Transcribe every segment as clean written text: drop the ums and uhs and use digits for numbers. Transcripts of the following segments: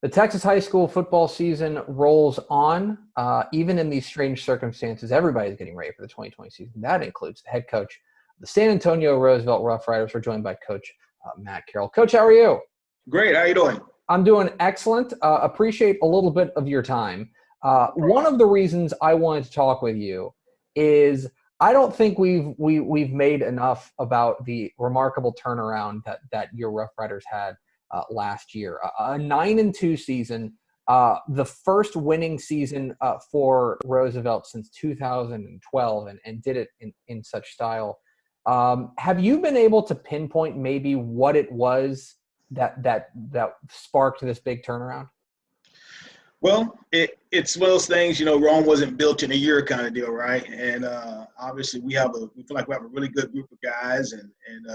The Texas high school football season rolls on. Even in these strange circumstances, everybody's getting ready for the 2020 season. That includes the head coach of the San Antonio Roosevelt Rough Riders. We're joined by Coach Matt Carroll. Coach, how are you? Great. How are you doing? I'm doing excellent. Appreciate a little bit of your time. One of the reasons I wanted to talk with you is I don't think we've made enough about the remarkable turnaround that your Rough Riders had last year. A 9-2 season, the first winning season for Roosevelt since 2012, and did it in such style. Have you been able to pinpoint maybe what it was that sparked this big turnaround? Well, it's one of those things, Rome wasn't built in a year kind of deal, right? And obviously we feel like we have a really good group of guys and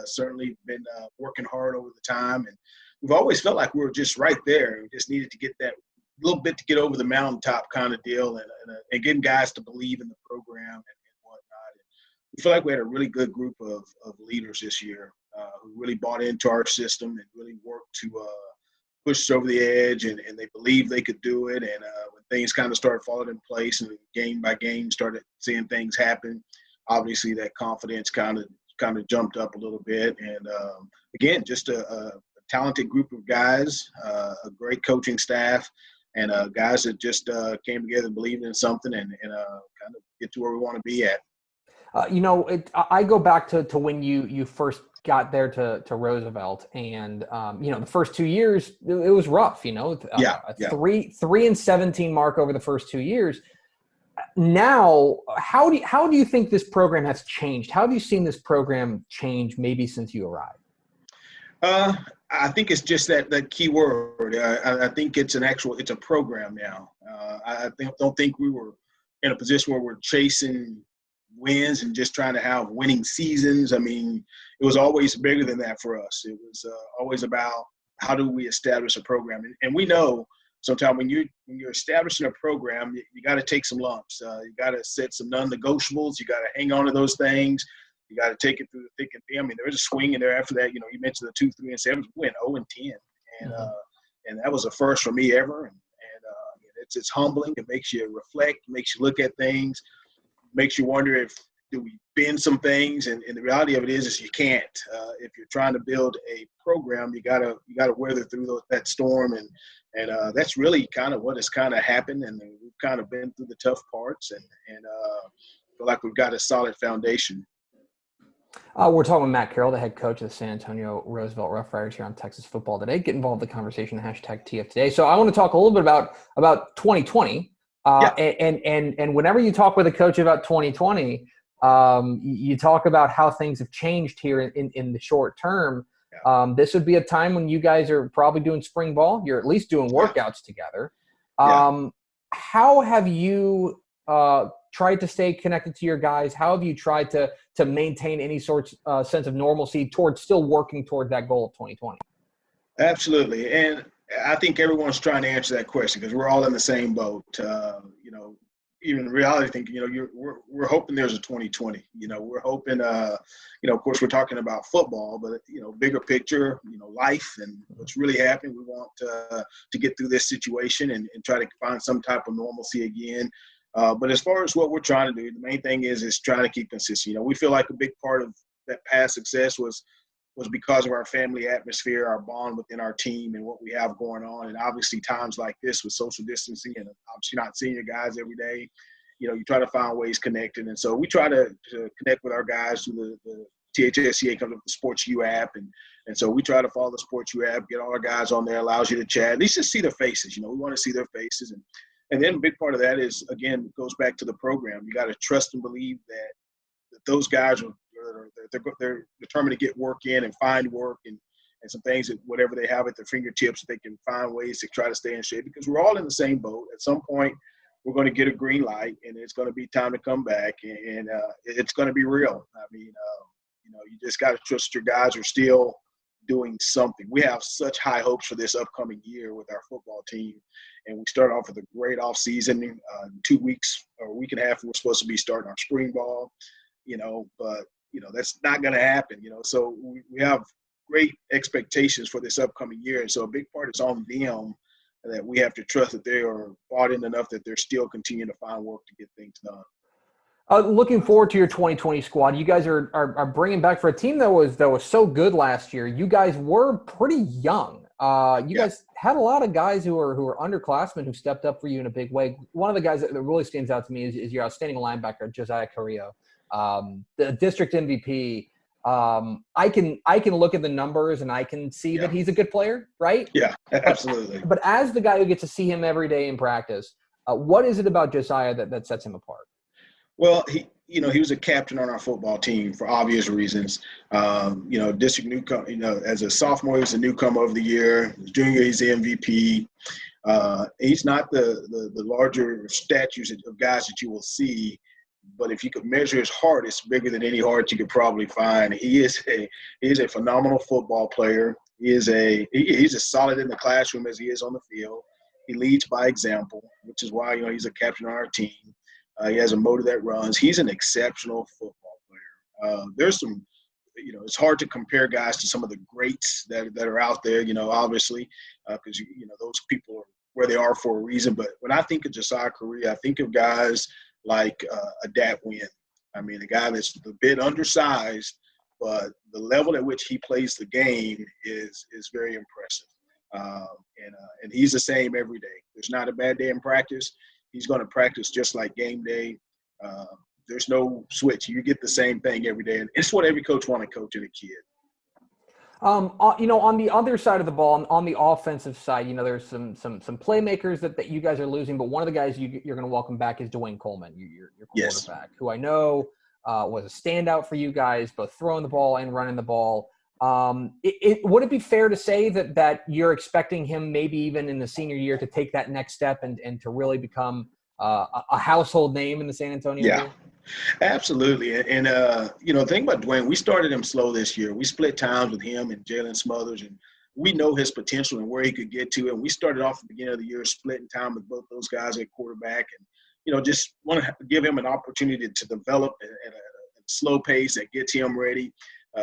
certainly been working hard over the time. And we've always felt like we were just right there. We just needed to get that little bit to get over the mountaintop kind of deal and getting guys to believe in the program and whatnot. And we feel like we had a really good group of leaders this year who really bought into our system and really worked to pushed us over the edge, and they believed they could do it. And when things kind of started falling in place and game by game started seeing things happen, obviously that confidence kind of jumped up a little bit. And again, just a talented group of guys, a great coaching staff, and guys that just came together and believed in something and kind of get to where we want to be at. I go back to when you first got there to Roosevelt, and the first 2 years it was rough. 3-17 mark over the first 2 years. Now, how do you think this program has changed? How have you seen this program change maybe since you arrived? I think it's just that key word. I think it's a program now. I don't think we were in a position where we're chasing wins and just trying to have winning seasons. I mean, it was always bigger than that for us. It was always about how do we establish a program. And we know sometimes when you're establishing a program, you got to take some lumps. You got to set some non-negotiables. You got to hang on to those things. You got to take it through the thick and thin. I mean, there was a swing in there after that. You mentioned the 2, 3, and 7. We went 0-10, and that was a first for me ever. And it's humbling. It makes you reflect. Makes you look at things. Makes you wonder if do we bend some things, and the reality of it is you can't. If you're trying to build a program, you gotta weather through that storm, and that's really kind of what has kind of happened, and we've kind of been through the tough parts, and feel like we've got a solid foundation. We're talking with Matt Carroll, the head coach of the San Antonio Roosevelt Rough Riders here on Texas Football Today. Get involved in the conversation, #TF Today. So I want to talk a little bit about 2020. And whenever you talk with a coach about 2020, you talk about how things have changed here in the short term. This would be a time when you guys are probably doing spring ball. You're at least doing workouts together. How have you tried to stay connected to your guys? How have you tried to maintain any sort of sense of normalcy towards still working toward that goal of 2020? Absolutely. And I think everyone's trying to answer that question because we're all in the same boat. Even in reality, thinking, we're hoping there's a 2020. We're hoping, of course, we're talking about football, but bigger picture, life and what's really happening. We want to get through this situation and try to find some type of normalcy again. But as far as what we're trying to do, the main thing is trying to keep consistent. We feel like a big part of that past success was because of our family atmosphere, our bond within our team, and what we have going on. And obviously times like this with social distancing and obviously not seeing your guys every day, you try to find ways connected. And so we try to connect with our guys through the THSCA comes up with the Sports U app. And so we try to follow the Sports U app, get all our guys on there, allows you to chat, at least just see their faces. We want to see their faces. And then a big part of that is, again, it goes back to the program. You got to trust and believe that those guys they're determined to get work in and find work and some things that whatever they have at their fingertips, they can find ways to try to stay in shape because we're all in the same boat. At some point, we're going to get a green light and it's going to be time to come back and it's going to be real. I mean, you just got to trust your guys are still doing something. We have such high hopes for this upcoming year with our football team. And we start off with a great off season. 2 weeks or a week and a half, we're supposed to be starting our spring ball, but that's not going to happen, So we have great expectations for this upcoming year. And so a big part is on them that we have to trust that they are bought in enough that they're still continuing to find work to get things done. Looking forward to your 2020 squad. You guys are bringing back for a team that was so good last year. You guys were pretty young. You guys had a lot of guys who are underclassmen who stepped up for you in a big way. One of the guys that really stands out to me is your outstanding linebacker, Josiah Carrillo, the district MVP. I can look at the numbers and I can see that he's a good player, right? Yeah, absolutely. But as the guy who gets to see him every day in practice, what is it about Josiah that sets him apart? Well, he was a captain on our football team for obvious reasons. District newcomer, as a sophomore, he was a newcomer of the year. His junior, he's the MVP. He's not the larger statues of guys that you will see, but if you could measure his heart, it's bigger than any heart you could probably find. He is a phenomenal football player. He's as solid in the classroom as he is on the field. He leads by example, which is why he's a captain on our team. He has a motor that runs. He's an exceptional football player. There's some, it's hard to compare guys to some of the greats that are out there, obviously, because, those people are where they are for a reason. But when I think of Josiah Carrillo, I think of guys like a Dat Wynn. I mean, a guy that's a bit undersized, but the level at which he plays the game is very impressive. And he's the same every day. There's not a bad day in practice. He's going to practice just like game day. There's no switch. You get the same thing every day. And it's what every coach wants to coach in a kid. On the other side of the ball, on the offensive side, there's some playmakers that you guys are losing, but one of the guys you're going to welcome back is Dwayne Coleman, your quarterback, who I know was a standout for you guys, both throwing the ball and running the ball. Would it be fair to say that you're expecting him maybe even in the senior year to take that next step and to really become a household name in the San Antonio area? Absolutely. And the thing about Dwayne, we started him slow this year. We split times with him and Jalen Smothers, and we know his potential and where he could get to. And we started off at the beginning of the year splitting time with both those guys at quarterback, and just want to give him an opportunity to develop at a slow pace that gets him ready.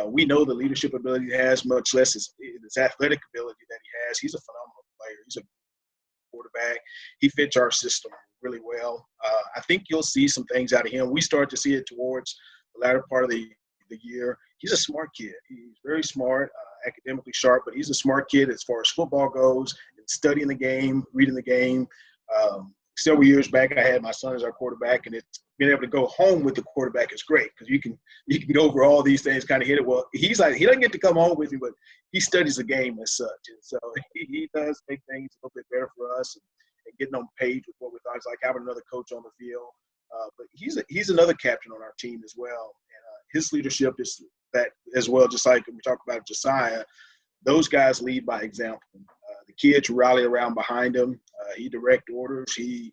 We know the leadership ability he has, much less his athletic ability that he has. He's a phenomenal player. He's a quarterback. He fits our system really well. I think you'll see some things out of him. We start to see it towards the latter part of the year. He's a smart kid. He's very smart, academically sharp, but he's a smart kid as far as football goes, and studying the game, reading the game. Several years back, I had my son as our quarterback, and it's being able to go home with the quarterback is great because you can go over all these things, kind of hit it. Well, he's like, he doesn't get to come home with me, but he studies the game as such. And so he does make things a little bit better for us and getting on page with what we thought. It's like having another coach on the field. But he's another captain on our team as well. And his leadership is that as well, just like we talk about Josiah, those guys lead by example. The kids rally around behind him. He direct orders. He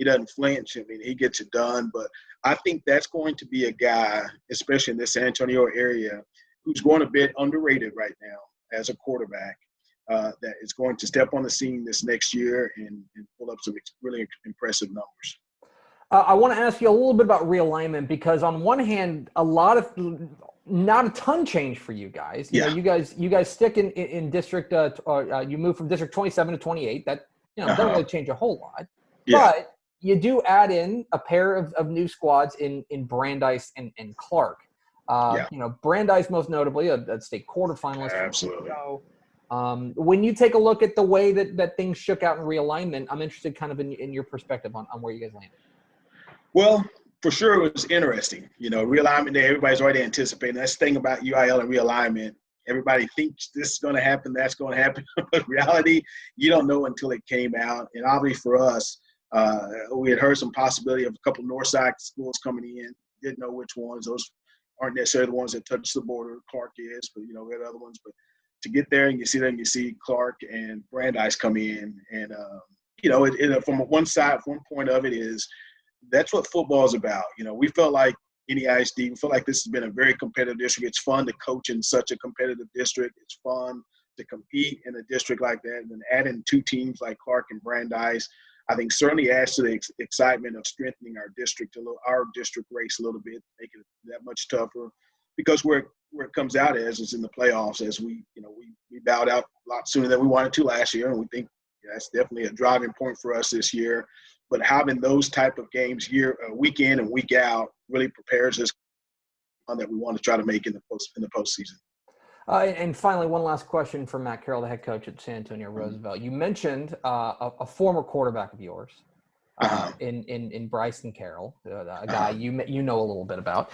doesn't flinch. I mean, he gets it done. But I think that's going to be a guy, especially in this San Antonio area, who's going a bit underrated right now as a quarterback, that is going to step on the scene this next year and pull up some really impressive numbers. I want to ask you a little bit about realignment because on one hand, not a ton change for you guys. You guys stick in district. You move from district 27 to 28. That doesn't really change a whole lot. Yeah. But you do add in a pair of new squads in Brandeis and Clark. Brandeis most notably a state quarterfinalist. Absolutely. When you take a look at the way that things shook out in realignment, I'm interested kind of in your perspective on where you guys landed. Well, for sure it was interesting. Realignment day, everybody's already anticipating. That's the thing about UIL and realignment. Everybody thinks this is going to happen, that's going to happen. But reality, you don't know until it came out. And obviously for us, we had heard some possibility of a couple of Northside schools coming in. Didn't know which ones. Those aren't necessarily the ones that touch the border. Clark is, but, we had other ones. But to get there and you see them, you see Clark and Brandeis come in. And, from one point of it is that's what football is about. We felt like NEISD, we feel like this has been a very competitive district. It's fun to coach in such a competitive district. It's fun to compete in a district like that. And then add in two teams like Clark and Brandeis, I think certainly adds to the excitement of strengthening our district race a little bit, making it that much tougher. Because where it comes out as is in the playoffs, as we bowed out a lot sooner than we wanted to last year, and we think That's definitely a driving point for us this year. But having those type of games week in and week out really prepares us on that we want to try to make in the postseason. And finally, one last question from Matt Carroll, the head coach at San Antonio Roosevelt. You mentioned a former quarterback of yours in Bryson Carroll, a guy you know a little bit about.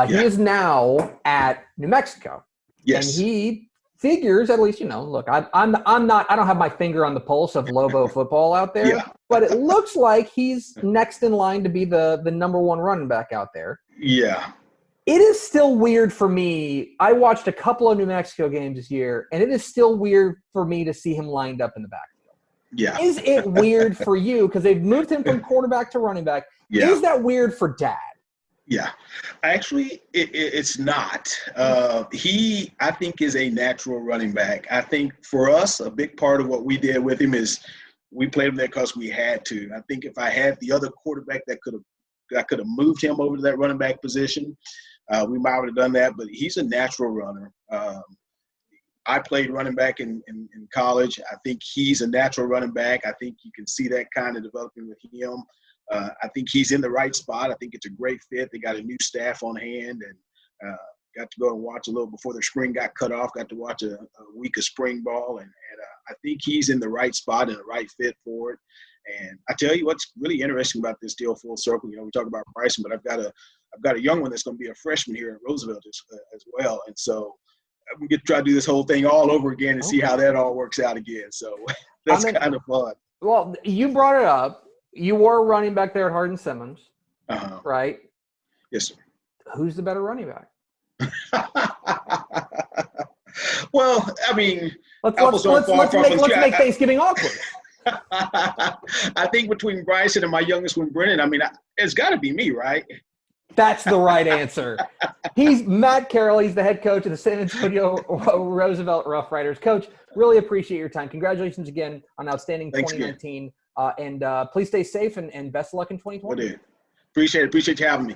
He is now at New Mexico. Yes. And he figures, at least, look, I don't have my finger on the pulse of Lobo football out there, but it looks like he's next in line to be the number one running back out there. Yeah. It is still weird for me. I watched a couple of New Mexico games this year, and it is still weird for me to see him lined up in the backfield. Yeah. Is it weird for you? Because they've moved him from quarterback to running back. Yeah. Is that weird for Dad? Yeah. Actually, it's not. He, I think, is a natural running back. I think for us, a big part of what we did with him is we played him there because we had to. I think if I had the other quarterback that could have moved him over to that running back position, we might have done that, but he's a natural runner. I played running back in college. I think he's a natural running back. I think you can see that kind of developing with him. I think he's in the right spot. I think it's a great fit. They got a new staff on hand, and got to go and watch a little before their spring got cut off. Got to watch a week of spring ball, and I think he's in the right spot and the right fit for it. And I tell you what's really interesting about this deal, full circle. We talk about Bryson, but I've got a young one that's going to be a freshman here at Roosevelt as well. And so we get to try to do this whole thing all over again and see how that all works out again. So that's kind of fun. Well, you brought it up. You were running back there at Hardin Simmons, right? Yes, sir. Who's the better running back? Well, I mean, let's make Thanksgiving awkward. I think between Bryson and my youngest one, Brennan, I mean, it's got to be me, right? That's the right answer. He's Matt Carroll. He's the head coach of the San Antonio Roosevelt Rough Riders. Coach, really appreciate your time. Congratulations again on outstanding 2019. And please stay safe and best of luck in 2020. Appreciate it. Appreciate you having me.